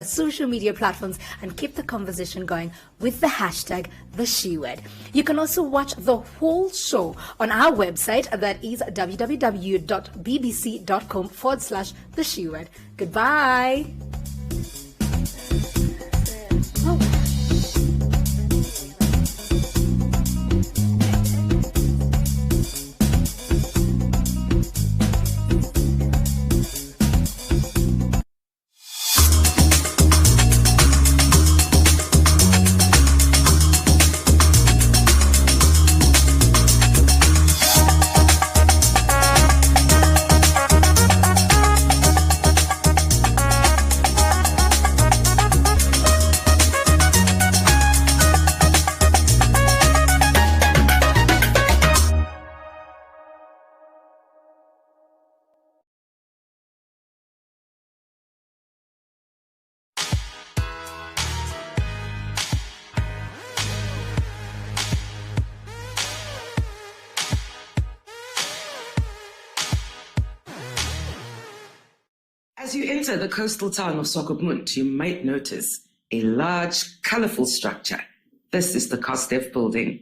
social media platforms and keep the conversation going with the hashtag #TheSheWord. You can also watch the whole show on our website, that is www.bbc.com/TheSheWord. Goodbye. As you enter the coastal town of Swakopmund, you might notice a large, colourful structure. This is the COSDEV building.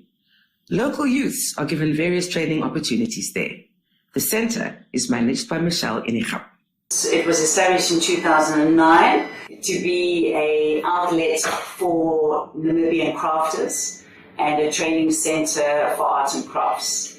Local youths are given various training opportunities there. The centre is managed by Michelle Inichap. It was established in 2009 to be an outlet for Namibian crafters and a training centre for arts and crafts.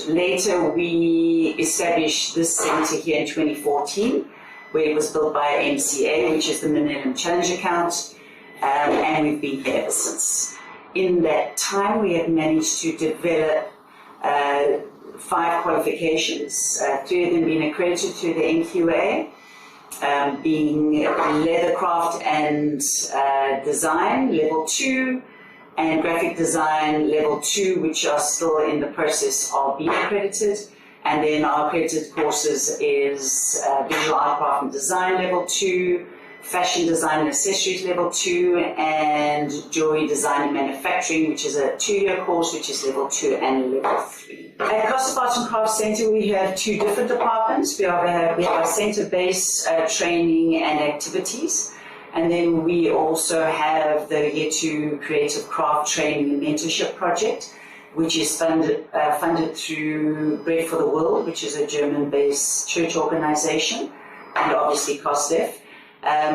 Later we established this centre here in 2014, where it was built by MCA, which is the Millennium Challenge Account, and we've been here ever since. In that time, we have managed to develop 5 qualifications, 3 of them being accredited to the NQA, being leathercraft and design, level 2, and graphic design, level 2, which are still in the process of being accredited. And then our accredited courses is Visual Art, Craft and Design level 2, Fashion Design and Accessories level 2, and Jewelry Design and Manufacturing, which is a 2-year course, which is level 2 and level 3. At COSDEV Arts and Crafts Centre, we have 2 different departments. We have our centre-based training and activities, and then we also have the Year 2 Creative Craft Training and Mentorship Project, which is funded through Bread for the World, which is a German-based church organization, and obviously COSDEV.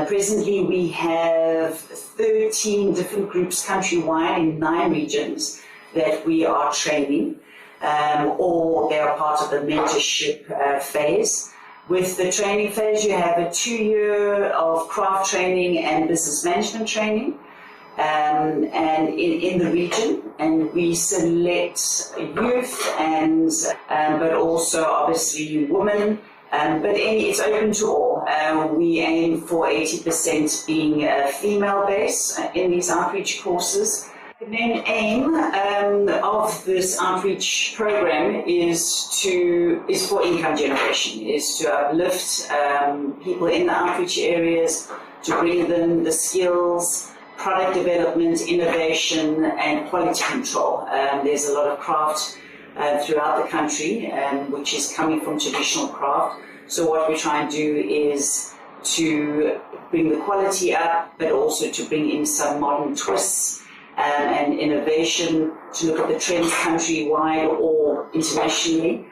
Presently, we have 13 different groups countrywide in 9 regions that we are training, or they are part of the mentorship phase. With the training phase, you have a 2-year of craft training and business management training, and in the region, and we select youth and but also obviously women, but it's open to all. We aim for 80% being female based in these outreach courses. The main aim of this outreach program is for income generation, is to uplift people in the outreach areas, to bring them the skills, product development, innovation, and quality control. There's a lot of craft throughout the country, which is coming from traditional craft. So what we try and do is to bring the quality up, but also to bring in some modern twists and innovation, to look at the trends countrywide or internationally.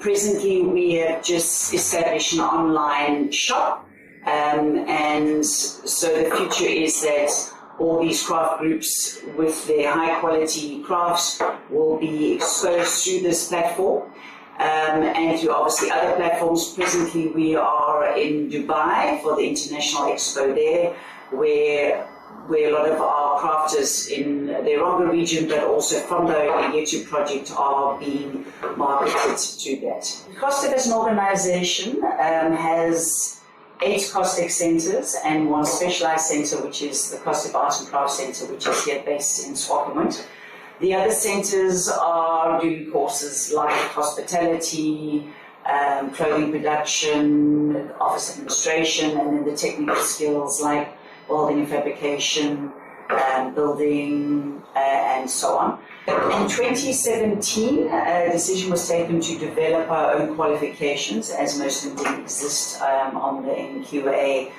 Presently, we have just established an online shop. And so the future is that all these craft groups with their high quality crafts will be exposed through this platform and through obviously other platforms. Presently we are in Dubai for the International Expo there, where a lot of our crafters in the Ronga region, but also from the YouTube project, are being marketed to that. COSDEV as an organization has 8 COSDEV centres and 1 specialised centre, which is the COSDEV Arts and Crafts Centre, which is here based in Swakopmund. The other centres are doing courses like hospitality, clothing production, office administration, and then the technical skills like welding and fabrication, building, and so on. In 2017, a decision was taken to develop our own qualifications, as most of them didn't exist on the NQA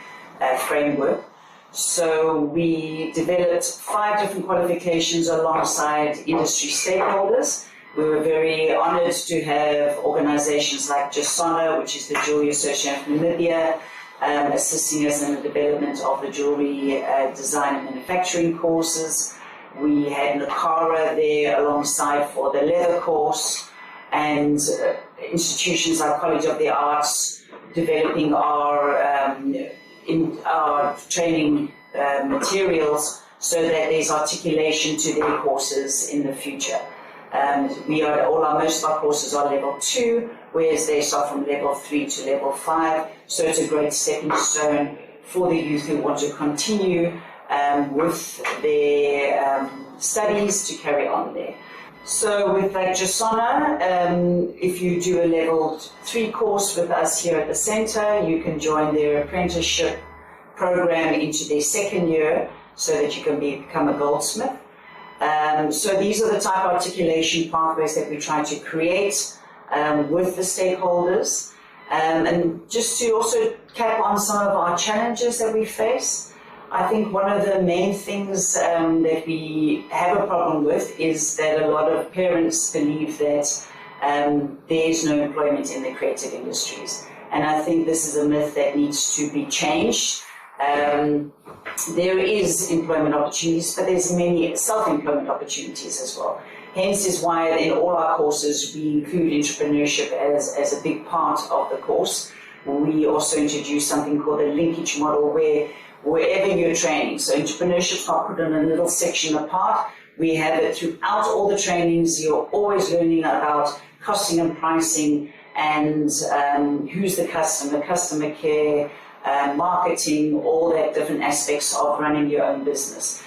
framework. So we developed 5 different qualifications alongside industry stakeholders. We were very honoured to have organisations like JASONA, which is the Jewellery Association of Namibia, assisting us in the development of the jewellery design and manufacturing courses. We had NACARA there alongside for the leather course, and institutions like College of the Arts developing our training materials so that there's articulation to their courses in the future. Most of our courses are level 2, whereas they start from level 3 to level 5. So it's a great stepping stone for the youth who want to continue with their studies to carry on there. So with JASONA, if you do a level 3 course with us here at the centre, you can join their apprenticeship program into their 2nd year so that you can become a goldsmith. So these are the type of articulation pathways that we try to create with the stakeholders. And just to also cap on some of our challenges that we face, I think one of the main things that we have a problem with is that a lot of parents believe that there is no employment in the creative industries. And I think this is a myth that needs to be changed. There is employment opportunities, but there's many self-employment opportunities as well. Hence is why in all our courses we include entrepreneurship as a big part of the course. We also introduce something called a linkage model where wherever you're training, so entrepreneurship is not put in a little section apart. We have it throughout all the trainings. You're always learning about costing and pricing and who's the customer care, marketing, all that different aspects of running your own business,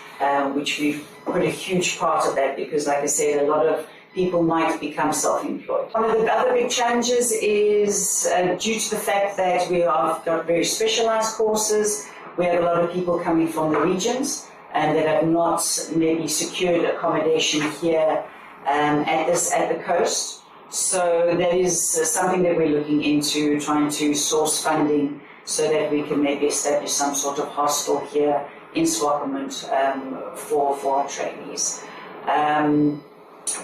which we've put a huge part of that because, like I said, a lot of people might become self-employed. One of the other big challenges is due to the fact that we have got very specialized courses. We have a lot of people coming from the regions and that have not maybe secured accommodation here at the coast. So that is something that we're looking into, trying to source funding so that we can maybe establish some sort of hostel here in Swakopmund for our trainees.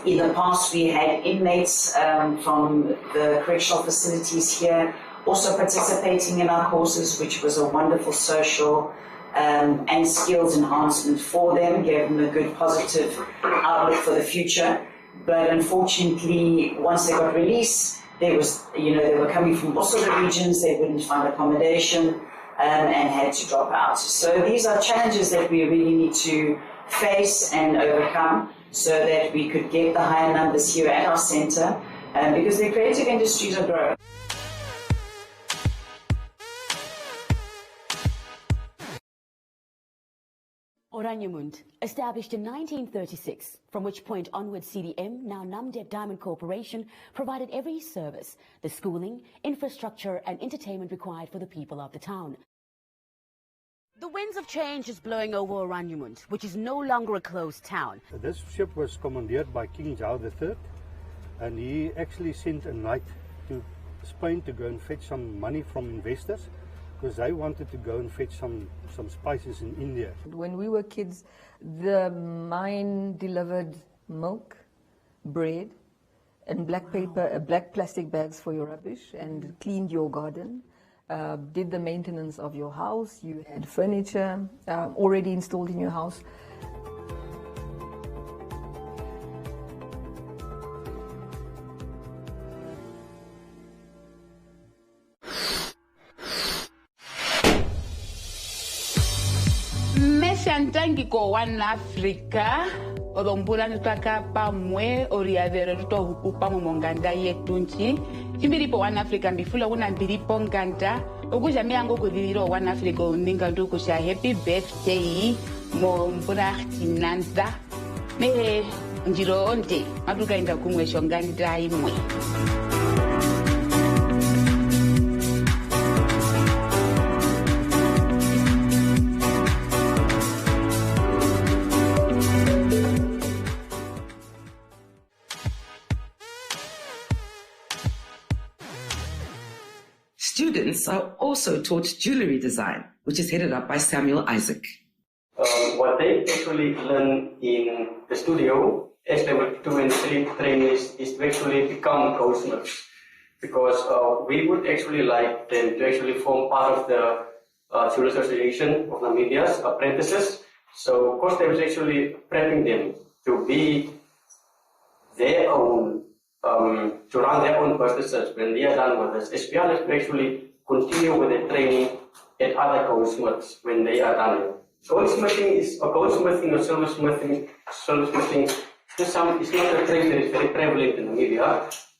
In the past, we had inmates from the correctional facilities here also participating in our courses, which was a wonderful social and skills enhancement for them, gave them a good positive outlook for the future. But unfortunately, once they got released, they were coming from also the regions, they wouldn't find accommodation and had to drop out. So these are challenges that we really need to face and overcome so that we could get the higher numbers here at our centre because the creative industries are growing. Oranjemund, established in 1936, from which point onwards CDM, now Namdeb Diamond Corporation, provided every service, the schooling, infrastructure and entertainment required for the people of the town. The winds of change is blowing over Oranjemund, which is no longer a closed town. This ship was commandeered by King Jao III, and he actually sent a knight to Spain to go and fetch some money from investors, because they wanted to go and fetch some spices in India. When we were kids, the mine delivered milk, bread, and black paper, black plastic bags for your rubbish, and cleaned your garden, did the maintenance of your house. You had furniture already installed in your house. Ko One Africa odombula nitaka pamwe oriavero tutohukupa monganda yetunchi imbiripo One Africa mbifula una mbiripo nganda okuja miango kudhiro One Africa uninga ndukusha happy birthday mo mbura tinanza me njiro onde maduka inda kumwesho nganda imwe. Students students are also taught jewellery design, which is headed up by Samuel Isaac. What they actually learn in the studio as level 2 and 3 trainees is to actually become goldsmiths, because we would actually like them to actually form part of the Jewelry Association of Namibia's apprentices. So COSTEF is actually prepping them to be their own, to run their own businesses when they are done with this, as well as to actually continue with their training at other goldsmiths when they are done. Goldsmithing or silversmithing it's not a trade that is very prevalent in Namibia,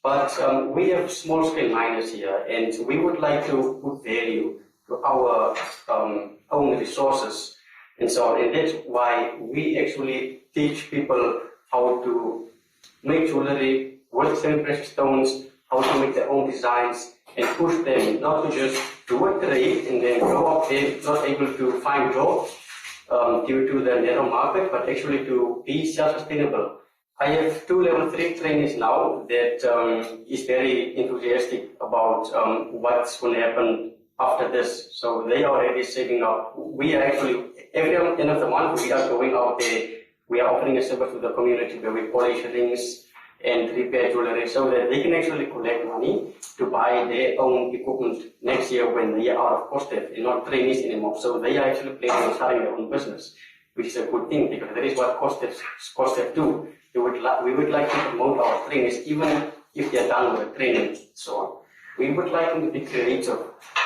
but we have small-scale miners here, and we would like to put value to our own resources and so on. And that's why we actually teach people how to make jewelry with semi-precious stones, how to make their own designs, and push them not to just do a trade and then go up there not able to find jobs due to the narrow market, but actually to be self-sustainable. I have 2 level 3 trainees now that is very enthusiastic about what's going to happen after this. So they are already saving up. We are actually, every end of the month, we are going out there. We are offering a service to the community where we polish rings and repair jewelry so that they can actually collect money to buy their own equipment next year when they are out of COSTEF and not trainees anymore. So they are actually planning on starting their own business, which is a good thing because that is what COSTEF do. We would like to promote our trainees even if they are done with the training and so on. We would like them to be creative.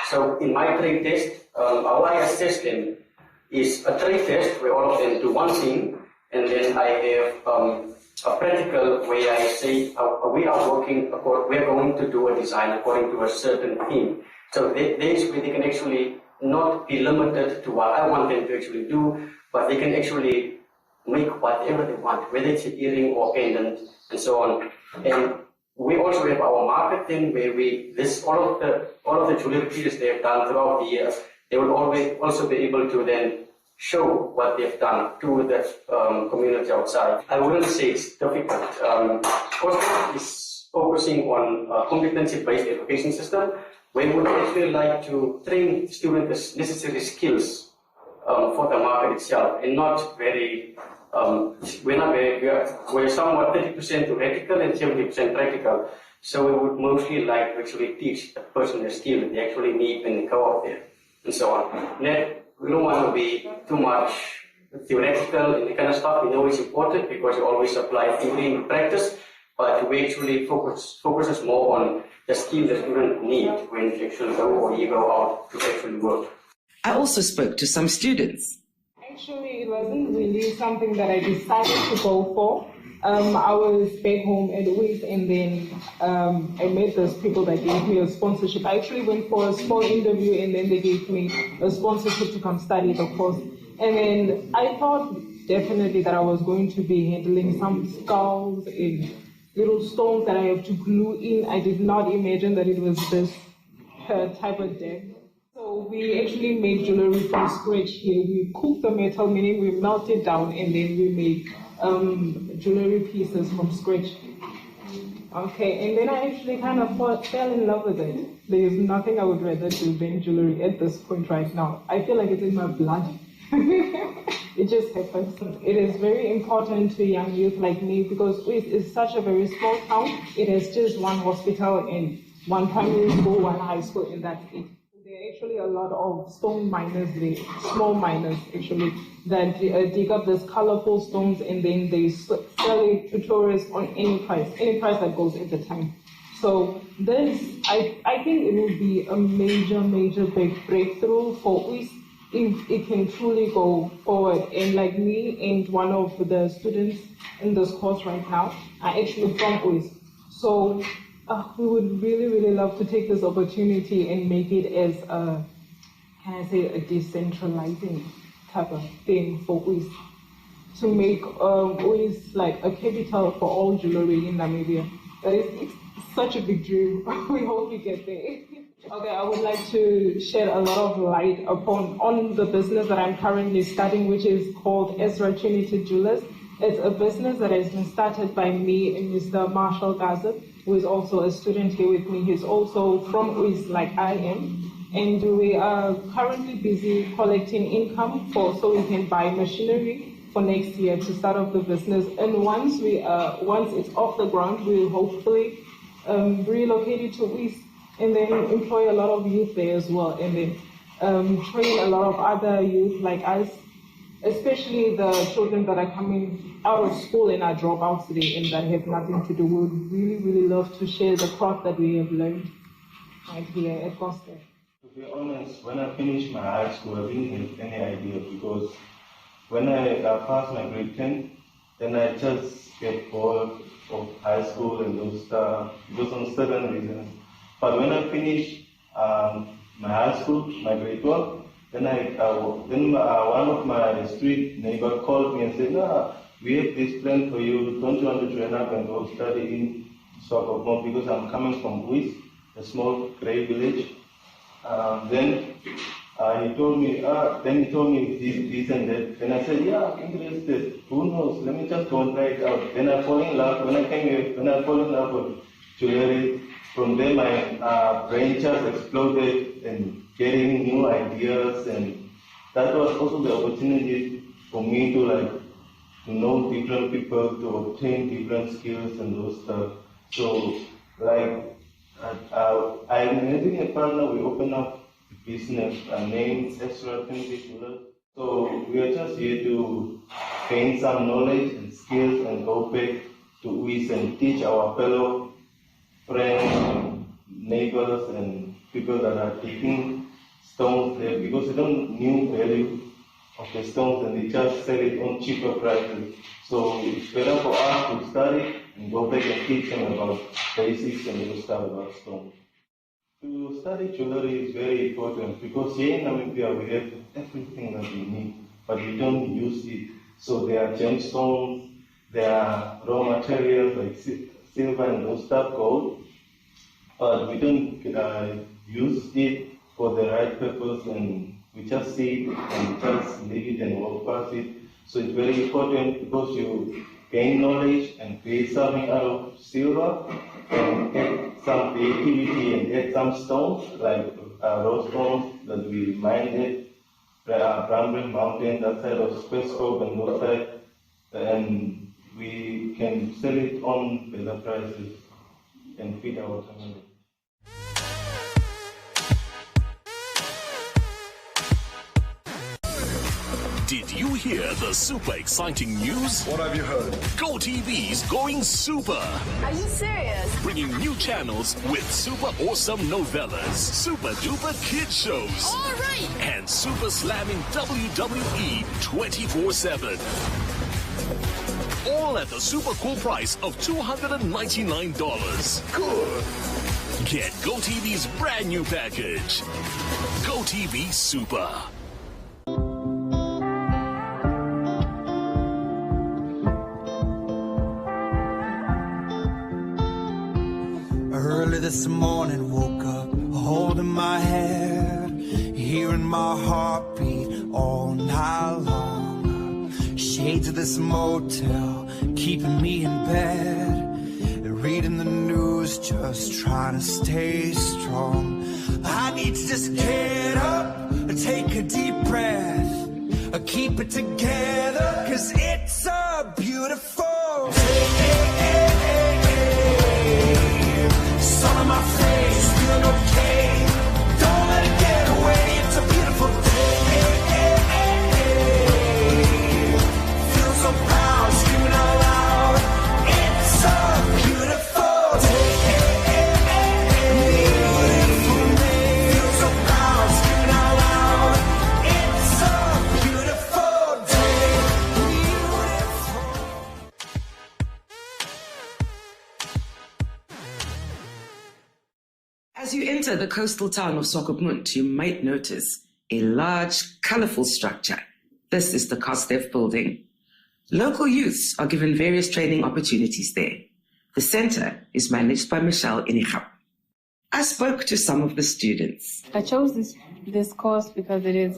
So in my trade test, how I assess them is a trade test where all of them do one thing, and then I have a practical where I say we are going to do a design according to a certain theme. So that is where they can actually not be limited to what I want them to actually do, but they can actually make whatever they want, whether it's an earring or pendant and so on. And we also have our market thing where all of the jewelry pieces they have done throughout the year, they will always also be able to then show what they've done to the community outside. I wouldn't say it's difficult. COSTEF is focusing on a competency-based education system where we would actually like to train students necessary skills for the market itself, and not very. We're somewhat 30% theoretical and 70% practical. So we would mostly like to actually teach the person the skill that they actually need when they go out there and so on. We don't want to be too much theoretical and the kind of stuff. We know it's important because you always apply theory in practice, but we actually focuses more on the skill the student need when you actually go or you go out to actually work. I also spoke to some students. Actually, it wasn't really something that I decided to go for. I was back home at Twit, and then I met those people that gave me a sponsorship. I actually went for a small interview, and then they gave me a sponsorship to come study the course. And then I thought definitely that I was going to be handling some skulls and little stones that I have to glue in. I did not imagine that it was this type of deck. So we actually make jewelry from scratch here. We cook the metal, meaning we melt it down, and then we make jewelry pieces from scratch. Okay, and then I actually kind of fell in love with it. There is nothing I would rather do than jewelry at this point right now. I feel like it's in my blood. It just happens. It is very important to young youth like me because Twit is such a very small town. It has just one hospital and one primary school, one high school, and that's it. There are actually a lot of stone miners there, small miners actually, that dig up these colorful stones and then they sell it to tourists on any price that goes at the time. So this, I think it will be a major big breakthrough for Twit if it can truly go forward. And like me and one of the students in this course right now are actually from Twit. So we would really love to take this opportunity and make it as a decentralizing type of thing for Twit, to make Twit like a capital for all jewelry in Namibia. That is such a big dream. We hope we get there. Okay, I would like to shed a lot of light on the business that I'm currently starting, which is called Ezra Trinity Jewelers. It's a business that has been started by me and Mr. Marshall Gaza, who is also a student here with me. He's also from Twit like I am. And we are currently busy collecting income so we can buy machinery for next year to start off the business. And once it's off the ground, we'll hopefully relocate it to East and then employ a lot of youth there as well, and then train a lot of other youth like us, especially the children that are coming out of school and are dropouts today and that have nothing to do. We would really, really love to share the craft that we have learned right here at Costa. To be honest, when I finished my high school, I didn't have any idea, because when I passed my grade 10, then I just get bored of high school and those stuff, because on certain reasons. But when I finished my high school, my grade 12, then one of my street neighbors called me and said, "No, we have this plan for you. Don't you want to join up and go study in Swakopmund?" Because I'm coming from Uis, a small grey village. Then he told me this and that. Then I said, "Yeah, I'm interested. Who knows? Let me just go and try it out." Then I fall in love. When I came here, when I fall in love with jewelry, from there my brain just exploded and getting new ideas, and that was also the opportunity for me to know different people, to obtain different skills and those stuff. So I'm having a partner. We open up business named Extra Jewelers. So we are just here to gain some knowledge and skills and go back to Uis and teach our fellow friends, neighbors, and people that are taking stones there, because they don't know value of the stones and they just sell it on cheaper prices. So it's better for us to study and go back and teach them about basics and those stuff about stones. To study jewelry is very important, because here in Namibia we have everything that we need, but we don't use it. So there are gemstones, there are raw materials like silver and those stuff, gold, but we don't use it for the right purpose, and we just see it and we just leave it and walk past it. So it's very important, because you gain knowledge and create something out of silver and add some creativity and add some stones like rose stones that we mined at Bramble Mountain, that side of Spescope and those side, and we can sell it on better prices and feed our family. Did you hear the super exciting news? What have you heard? GoTV's going super. Are you serious? Bringing new channels with super awesome novellas, super duper kid shows, all right, and super slamming WWE 24/7. All at the super cool price of $299. Good. Get GoTV's brand new package. GoTV Super. Early this morning, woke up holding my head, hearing my heartbeat all night long. Shades of this motel keeping me in bed, reading the news, just trying to stay strong. I need to just get up, take a deep breath, keep it together, 'cause it's a beautiful day. Sun on my face, feeling okay. Don't let it get away. It's a beautiful day. Feel so proud, screaming out loud. It's a beautiful day. Beautiful day. Feel so proud, screaming out loud. It's a beautiful day. Beautiful. As you enter the coastal town of Swakopmund, you might notice a large, colorful structure. This is the COSDEV building. Local youths are given various training opportunities there. The center is managed by Michelle Inigap. I spoke to some of the students. I chose this course because it is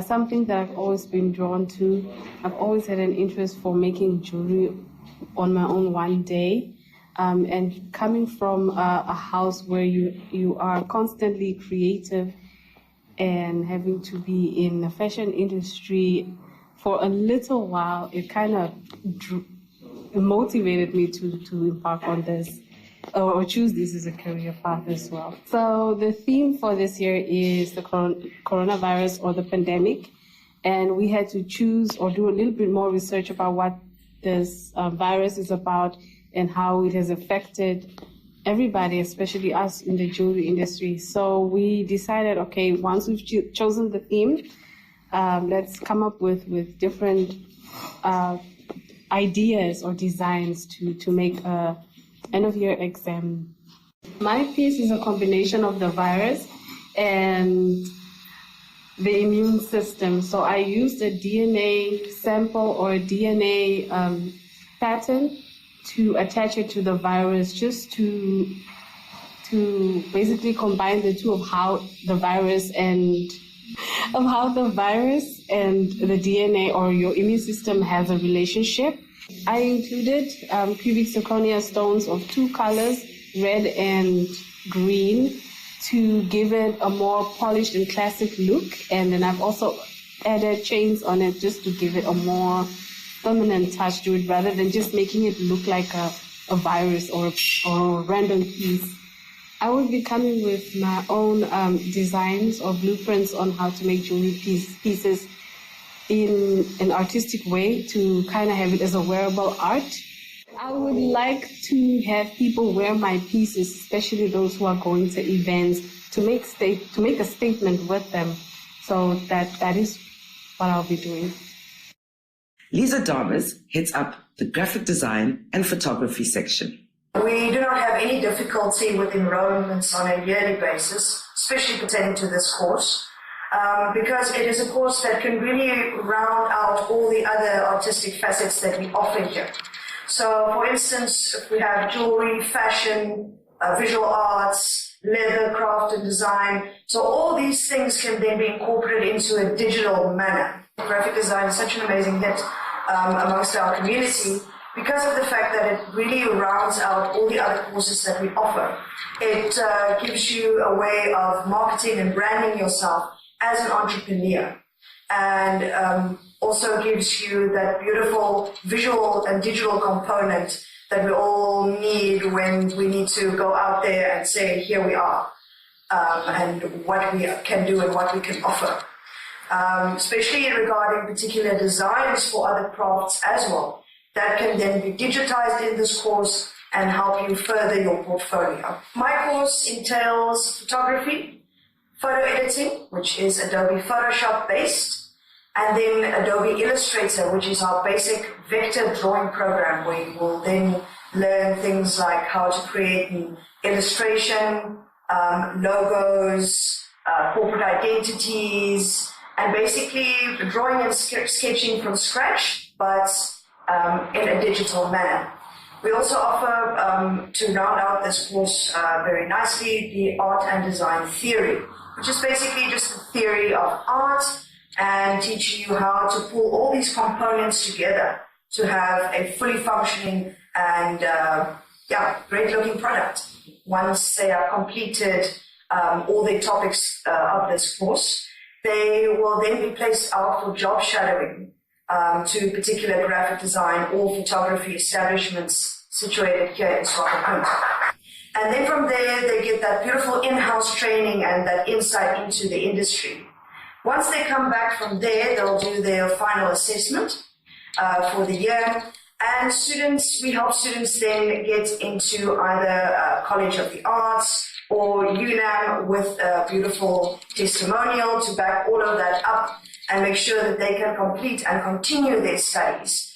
something that I've always been drawn to. I've always had an interest for making jewelry on my own one day. And coming from a house where you are constantly creative and having to be in the fashion industry for a little while, it kind of motivated me to embark on this or choose this as a career path as well. So the theme for this year is the coronavirus or the pandemic, and we had to choose or do a little bit more research about what this virus is about and how it has affected everybody, especially us in the jewelry industry. So we decided, okay, once we've chosen the theme, let's come up with different ideas or designs to make a end-of-year exam. My piece is a combination of the virus and the immune system. So I used a DNA sample or a DNA pattern to attach it to the virus, just to basically combine the two of how the virus and the DNA or your immune system has a relationship. I included cubic zirconia stones of two colors, red and green, to give it a more polished and classic look. And then I've also added chains on it just to give it a more feminine touch to it, rather than just making it look like a virus or a random piece. I will be coming with my own designs or blueprints on how to make jewelry pieces in an artistic way to kind of have it as a wearable art. I would like to have people wear my pieces, especially those who are going to events, to make a statement with them. So that is what I'll be doing. Lisa Damas heads up the graphic design and photography section. We do not have any difficulty with enrollments on a yearly basis, especially pertaining to this course, because it is a course that can really round out all the other artistic facets that we offer here. So, for instance, if we have jewelry, fashion, visual arts, leather, craft and design, so all these things can then be incorporated into a digital manner. Graphic design is such an amazing hit amongst our community because of the fact that it really rounds out all the other courses that we offer. It gives you a way of marketing and branding yourself as an entrepreneur, and also gives you that beautiful visual and digital component that we all need when we need to go out there and say, here we are, and what we can do and what we can offer. Especially regarding particular designs for other crafts as well, that can then be digitized in this course and help you further your portfolio. My course entails photography, photo editing, which is Adobe Photoshop based, and then Adobe Illustrator, which is our basic vector drawing program, where you will then learn things like how to create an illustration, logos, corporate identities, and basically drawing and sketching from scratch, but in a digital manner. We also offer, to round out this course very nicely, the art and design theory, which is basically just the theory of art and teaching you how to pull all these components together to have a fully functioning and great looking product. Once they are completed all the topics of this course, they will then be placed out for job shadowing to particular graphic design or photography establishments situated here in Swakopmund. And then from there, they get that beautiful in-house training and that insight into the industry. Once they come back from there, they'll do their final assessment for the year. And we help students then get into either College of the Arts or UNAM with a beautiful testimonial to back all of that up and make sure that they can complete and continue their studies.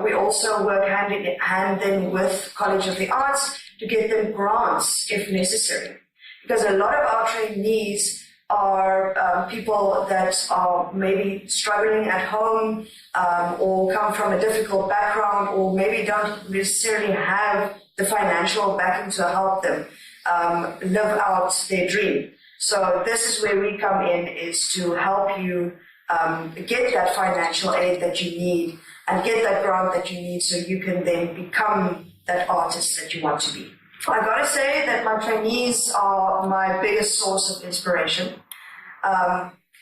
We also work hand in hand then with College of the Arts to get them grants if necessary, because a lot of our trainees are people that are maybe struggling at home or come from a difficult background, or maybe don't necessarily have the financial backing to help them live out their dream. So this is where we come in, is to help you get that financial aid that you need and get that grant that you need so you can then become that artist that you want to be. I gotta say that my trainees are my biggest source of inspiration.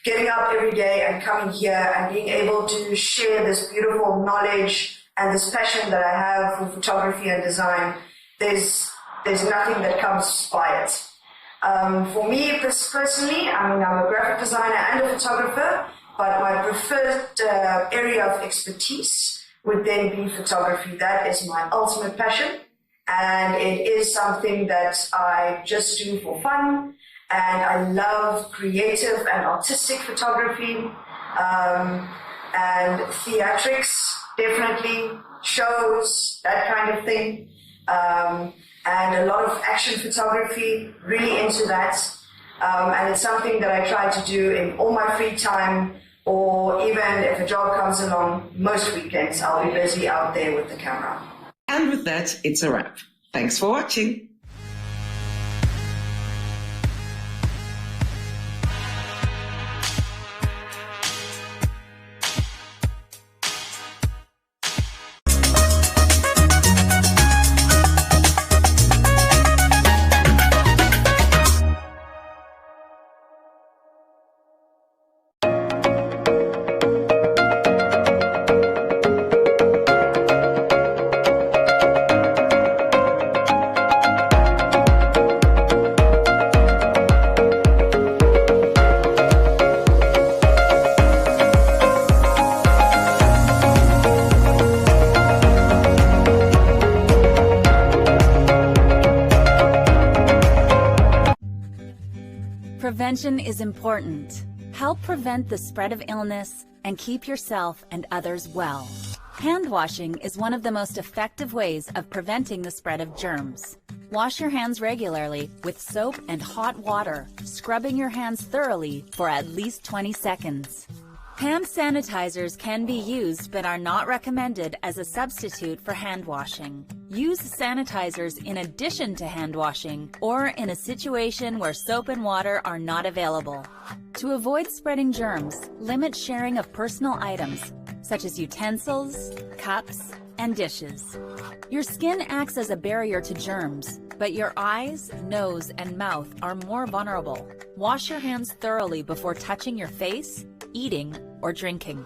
getting up every day and coming here and being able to share this beautiful knowledge and this passion that I have for photography and design, there's nothing that comes by it. For me personally, I'm a graphic designer and a photographer, but my preferred area of expertise would then be photography. That is my ultimate passion, and it is something that I just do for fun, and I love creative and artistic photography, and theatrics, definitely, shows, that kind of thing, and a lot of action photography, really into that, and it's something that I try to do in all my free time, or even if a job comes along, most weekends I'll be busy out there with the camera. And with that, it's a wrap. Thanks for watching. Prevention is important. Help prevent the spread of illness and keep yourself and others well. Hand washing is one of the most effective ways of preventing the spread of germs. Wash your hands regularly with soap and hot water, scrubbing your hands thoroughly for at least 20 seconds. Hand sanitizers can be used but are not recommended as a substitute for hand washing. Use sanitizers in addition to hand washing or in a situation where soap and water are not available. To avoid spreading germs, limit sharing of personal items such as utensils, cups, and dishes. Your skin acts as a barrier to germs, but your eyes, nose, and mouth are more vulnerable. Wash your hands thoroughly before touching your face, eating, or drinking.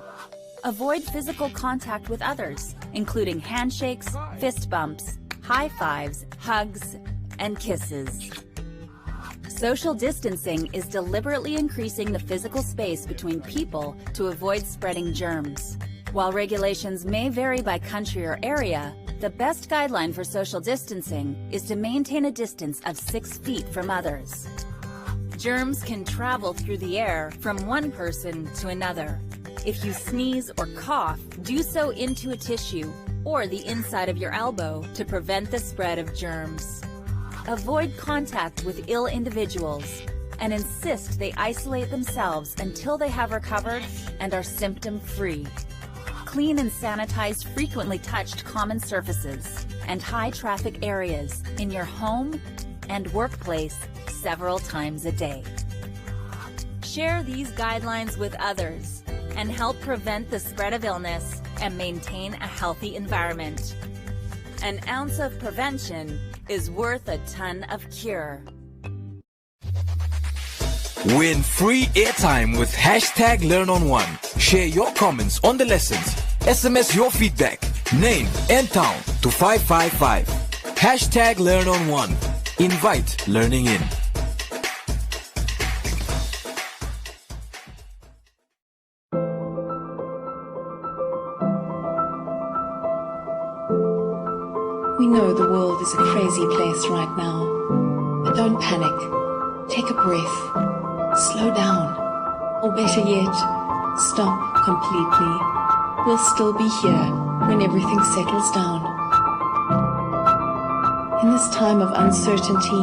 Avoid physical contact with others, including handshakes, fist bumps, high fives, hugs, and kisses. Social distancing is deliberately increasing the physical space between people to avoid spreading germs. While regulations may vary by country or area, the best guideline for social distancing is to maintain a distance of 6 feet from others. Germs can travel through the air from one person to another. If you sneeze or cough, do so into a tissue or the inside of your elbow to prevent the spread of germs. Avoid contact with ill individuals and insist they isolate themselves until they have recovered and are symptom-free. Clean and sanitize frequently touched common surfaces and high-traffic areas in your home and workplace several times a day. Share these guidelines with others and help prevent the spread of illness and maintain a healthy environment. An ounce of prevention is worth a ton of cure. Win free airtime with #LearnOn1. Share your comments on the lessons. SMS your feedback, name and town to 555. #LearnOn1. Invite learning in. We know the world is a crazy place right now, but don't panic. Take a breath, slow down, or better yet, stop completely. We'll still be here when everything settles down. In this time of uncertainty,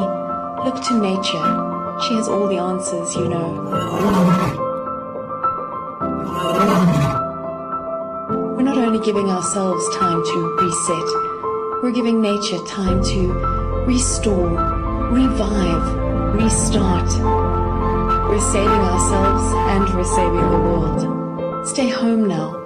look to nature. She has all the answers, you know. We're not only giving ourselves time to reset, we're giving nature time to restore, revive, restart. We're saving ourselves and we're saving the world. Stay home now.